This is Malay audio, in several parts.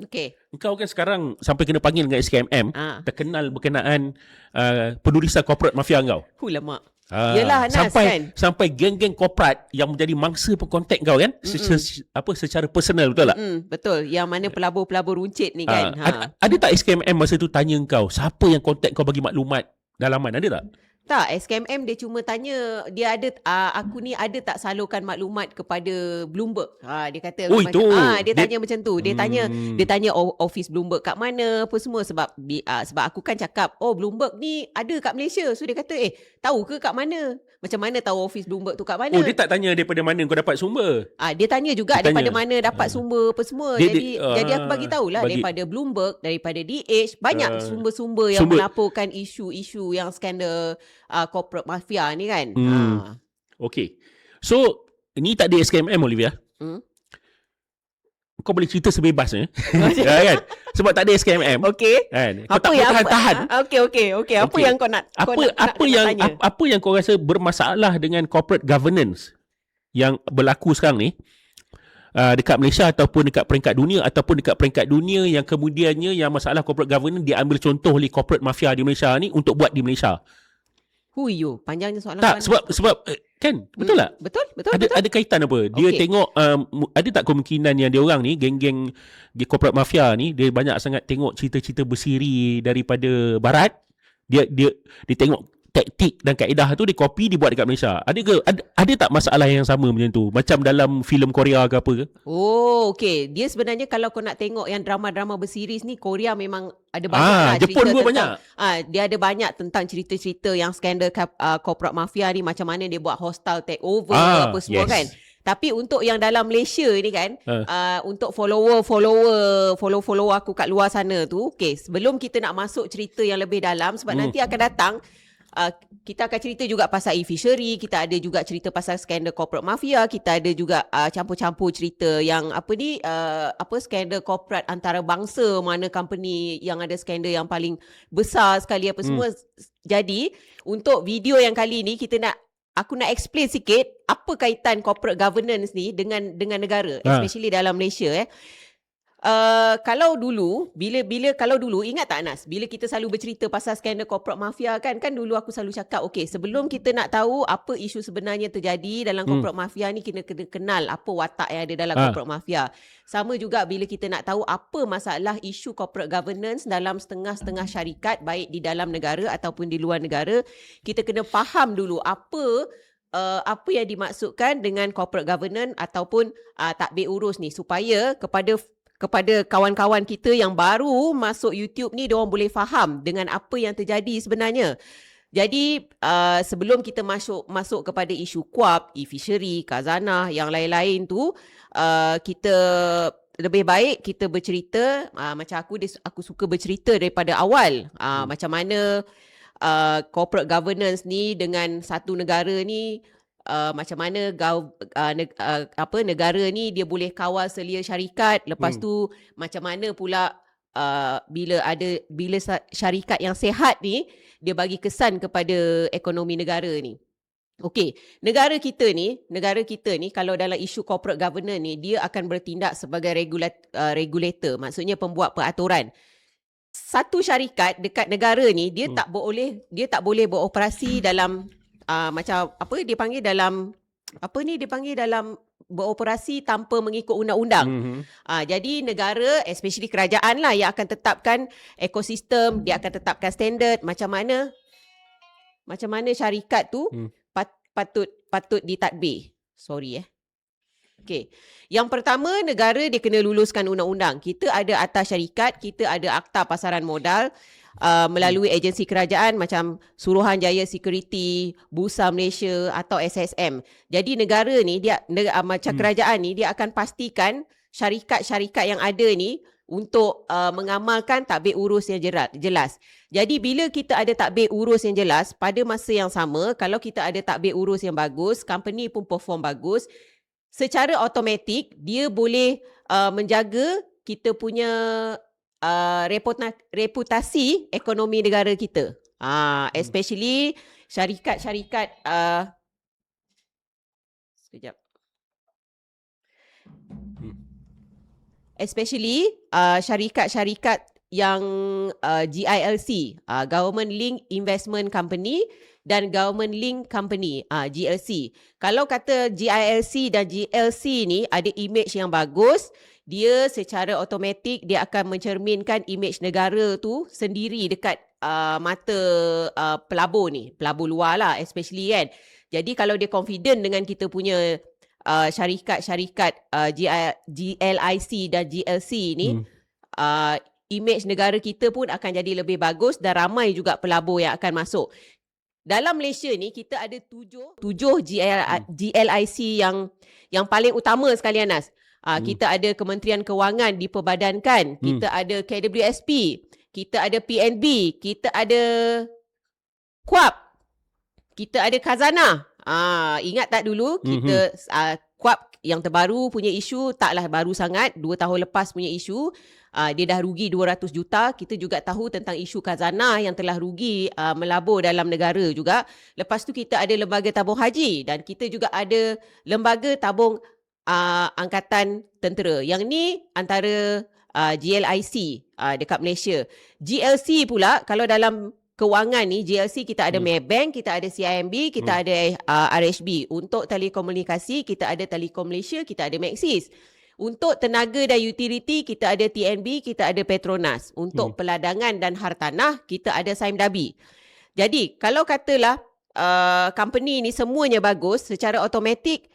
Okey. Engkau kan sekarang sampai kena panggil dengan SKMM, terkenal berkenaan penulisan corporate mafia engkau. Lemak. Yelah Anas sampai geng-geng korporat yang menjadi mangsa penkontak kau kan, secara personal, betul tak? Betul. Yang mana pelabur-pelabur runcit ni kan. Ada tak SKMM masa tu tanya kau siapa yang kontak kau bagi maklumat dalaman, ada tak? Tak, SKMM dia cuma tanya dia ada aku ni ada tak salurkan maklumat kepada Bloomberg. Dia kata dia tanya macam tu. Dia tanya office Bloomberg kat mana apa semua, sebab aku kan cakap Bloomberg ni ada kat Malaysia. So dia kata tahu ke kat mana? Macam mana tahu office Bloomberg tu kat mana? Dia tak tanya daripada mana kau dapat sumber. Dia tanya juga daripada mana dapat sumber apa semua. Jadi aku bagi tahulah daripada Bloomberg, daripada DH, banyak sumber-sumber yang melaporkan isu-isu yang skandal corporate mafia ni kan. Okay. So ni tak ada SKMM, Olivia. Kau boleh cerita sebebasnya. Kan? Sebab tak ada SKMM. Okay. Kan? Kau tak boleh tahan-tahan. Okay. Apa yang kau nak tanya? Apa yang kau rasa bermasalah dengan corporate governance yang berlaku sekarang ni, dekat Malaysia ataupun dekat peringkat dunia, ataupun dekat peringkat dunia yang kemudiannya yang masalah corporate governance diambil contoh oleh corporate mafia di Malaysia ni untuk buat di Malaysia? Panjangnya soalan. Tak, sebab kan, betul tak? Betul. Ada kaitan apa? Dia tengok ada tak kemungkinan yang dia orang ni, geng-geng corporate mafia ni, dia banyak sangat tengok cerita-cerita bersiri daripada barat. Dia tengok taktik dan kaedah tu, dia copy, dia buat dekat Malaysia. Ada tak masalah yang sama macam tu? Macam dalam filem Korea ke apa ke? Okay. Dia sebenarnya kalau kau nak tengok yang drama-drama berseries ni, Korea memang ada banyak lah Jepun pun banyak. Dia ada banyak tentang cerita-cerita yang skandal corporate mafia ni, macam mana dia buat hostile takeover apa semua kan. Tapi untuk yang dalam Malaysia ni kan, untuk follower aku kat luar sana tu, sebelum kita nak masuk cerita yang lebih dalam, sebab nanti akan datang, kita akan cerita juga pasal e-fishery, kita ada juga cerita pasal skandal corporate mafia, kita ada juga campur-campur cerita yang skandal corporate antarabangsa, mana company yang ada skandal yang paling besar sekali apa semua. Jadi untuk video yang kali ni aku nak explain sikit apa kaitan corporate governance ni dengan negara, especially dalam Malaysia. Kalau dulu ingat tak Anas, bila kita selalu bercerita pasal skandal corporate mafia kan dulu aku selalu cakap sebelum kita nak tahu apa isu sebenarnya terjadi dalam corporate mafia ni, kena kenal apa watak yang ada dalam corporate mafia. Sama juga bila kita nak tahu apa masalah isu corporate governance dalam setengah-setengah syarikat, baik di dalam negara ataupun di luar negara, kita kena faham dulu apa yang dimaksudkan dengan corporate governance ataupun tadbir urus ni, supaya kepada kawan-kawan kita yang baru masuk YouTube ni, diorang boleh faham dengan apa yang terjadi sebenarnya. Jadi sebelum kita masuk kepada isu KUAP, e-fishery, khazanah, yang lain-lain tu, kita lebih baik kita bercerita, macam aku suka bercerita daripada awal, macam mana corporate governance ni dengan satu negara ni, macam mana negara ni dia boleh kawal selia syarikat. Lepas tu macam mana pula bila syarikat yang sihat ni, dia bagi kesan kepada ekonomi negara ni. Negara kita ni kalau dalam isu corporate governance ni, dia akan bertindak sebagai regulator, maksudnya pembuat peraturan. Satu syarikat dekat negara ni, dia tak boleh beroperasi dalam dalam beroperasi tanpa mengikut undang-undang. Jadi negara, especially kerajaan lah, yang akan tetapkan ekosistem, dia akan tetapkan standard macam mana syarikat tu patut ditadbir. Yang pertama, negara dia kena luluskan undang-undang. Kita ada Akta Syarikat, kita ada Akta Pasaran Modal, melalui agensi kerajaan macam Suruhanjaya Security, Bursa Malaysia atau SSM. Jadi negara ni, macam kerajaan ni, dia akan pastikan syarikat-syarikat yang ada ni untuk mengamalkan tadbir urus yang jelas. Jadi bila kita ada tadbir urus yang jelas, pada masa yang sama, kalau kita ada tadbir urus yang bagus, company pun perform bagus, secara automatik dia boleh menjaga kita punya reputasi ekonomi negara kita. Especially syarikat-syarikat especially syarikat-syarikat yang GILC, Government Link Investment Company dan Government Link Company, GLC. Kalau kata GILC dan GLC ni ada image yang bagus, dia secara automatik dia akan mencerminkan image negara tu sendiri dekat mata pelabur ni, pelabur luar lah especially kan. Jadi kalau dia confident dengan kita punya syarikat-syarikat GLIC dan GLC ni, image negara kita pun akan jadi lebih bagus dan ramai juga pelabur yang akan masuk. Dalam Malaysia ni kita ada tujuh GLIC yang paling utama sekali, Anas. Kita ada Kementerian Kewangan diperbadankan, kita ada KWSP, kita ada PNB, kita ada KUAP, kita ada Khazanah. Ingat tak dulu kita KUAP yang terbaru punya isu, taklah baru sangat, 2 tahun lepas punya isu. Dia dah rugi 200 juta. Kita juga tahu tentang isu Khazanah yang telah rugi melabur dalam negara juga. Lepas tu kita ada Lembaga Tabung Haji dan kita juga ada Lembaga Tabung Angkatan Tentera. Yang ni antara GLIC dekat Malaysia. GLC pula, kalau dalam kewangan ni, GLC kita ada Maybank, kita ada CIMB, kita ada RHB. Untuk telekomunikasi kita ada Telekom Malaysia, kita ada Maxis. Untuk tenaga dan utility kita ada TNB, kita ada Petronas. Untuk peladangan dan hartanah kita ada Saim Dabi. Jadi kalau katalah company ni semuanya bagus, secara automatik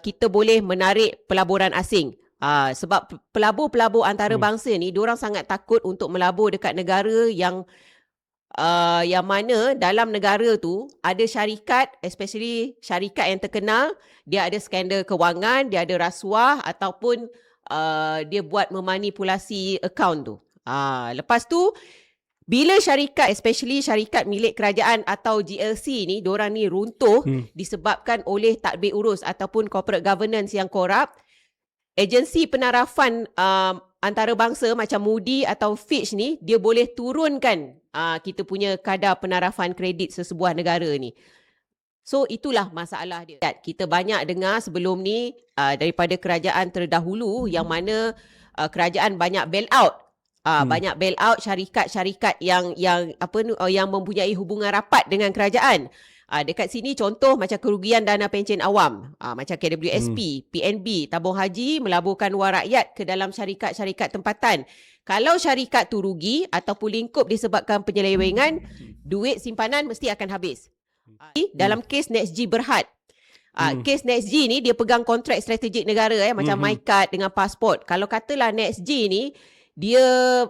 kita boleh menarik pelaburan asing. Sebab pelabur-pelabur antarabangsa ni diorang sangat takut untuk melabur dekat negara yang mana dalam negara tu ada syarikat, especially syarikat yang terkenal, dia ada skandal kewangan, dia ada rasuah ataupun dia buat memanipulasi akaun tu. Lepas tu bila syarikat, especially syarikat milik kerajaan atau GLC ni, diorang ni runtuh disebabkan oleh tadbir urus ataupun corporate governance yang korup, agensi penarafan antarabangsa macam Moody atau Fitch ni, dia boleh turunkan kita punya kadar penarafan kredit sesebuah negara ni. So itulah masalah dia. Kita banyak dengar sebelum ni daripada kerajaan terdahulu yang mana kerajaan banyak bail out. Banyak bail out syarikat-syarikat yang mempunyai hubungan rapat dengan kerajaan. Dekat sini contoh macam kerugian dana pencen awam, macam KWSP, PNB, Tabung Haji melaburkan wang rakyat ke dalam syarikat-syarikat tempatan. Kalau syarikat tu rugi ataupun lingkup disebabkan penyelewengan, duit simpanan mesti akan habis. Dalam kes NextG Berhad, kes NextG ni dia pegang kontrak strategik negara macam MyCard dengan pasport. Kalau katalah NextG ni dia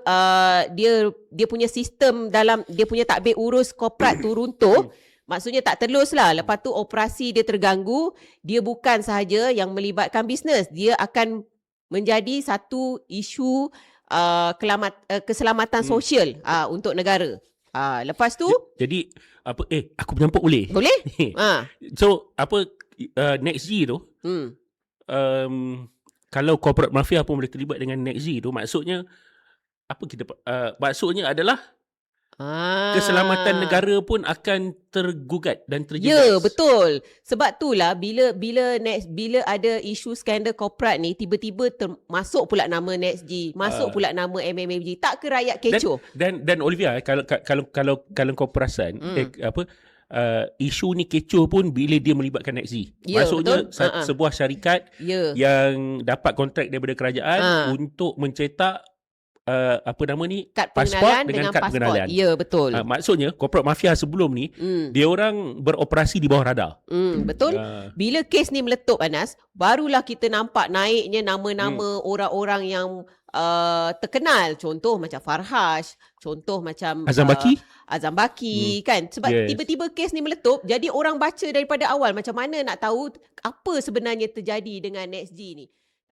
punya sistem dalam dia punya tadbir urus korporat tu runtuh, maksudnya tak telus lah. Lepas tu operasi dia terganggu, dia bukan sahaja yang melibatkan bisnes, dia akan menjadi satu isu keselamatan sosial untuk negara. Lepas tu jadi apa aku menyampuk boleh? Boleh? So apa NextG tu kalau corporate mafia pun boleh terlibat dengan NextG tu, maksudnya apa kita maksudnya adalah keselamatan negara pun akan tergugat dan terjejas. Ya, betul. Sebab itulah bila ada isu skandal korporat ni, tiba-tiba masuk pula nama NextG, masuk pula nama MMFG. Tak ke rakyat kecoh? Dan Olivia, kalau kau perasan isu ni kecoh pun bila dia melibatkan NextG. Ya, maksudnya sebuah syarikat yang dapat kontrak daripada kerajaan untuk mencetak kad pasport pengenalan dengan kad pasport. pengenalan. Ya, betul. Maksudnya corporate mafia sebelum ni dia orang beroperasi di bawah radar. Betul. Bila kes ni meletup, Anas, barulah kita nampak naiknya nama-nama orang-orang yang terkenal. Contoh macam Farhash, contoh macam Azam Baki kan. Sebab tiba-tiba kes ni meletup, jadi orang baca daripada awal. Macam mana nak tahu apa sebenarnya terjadi dengan NextG ni.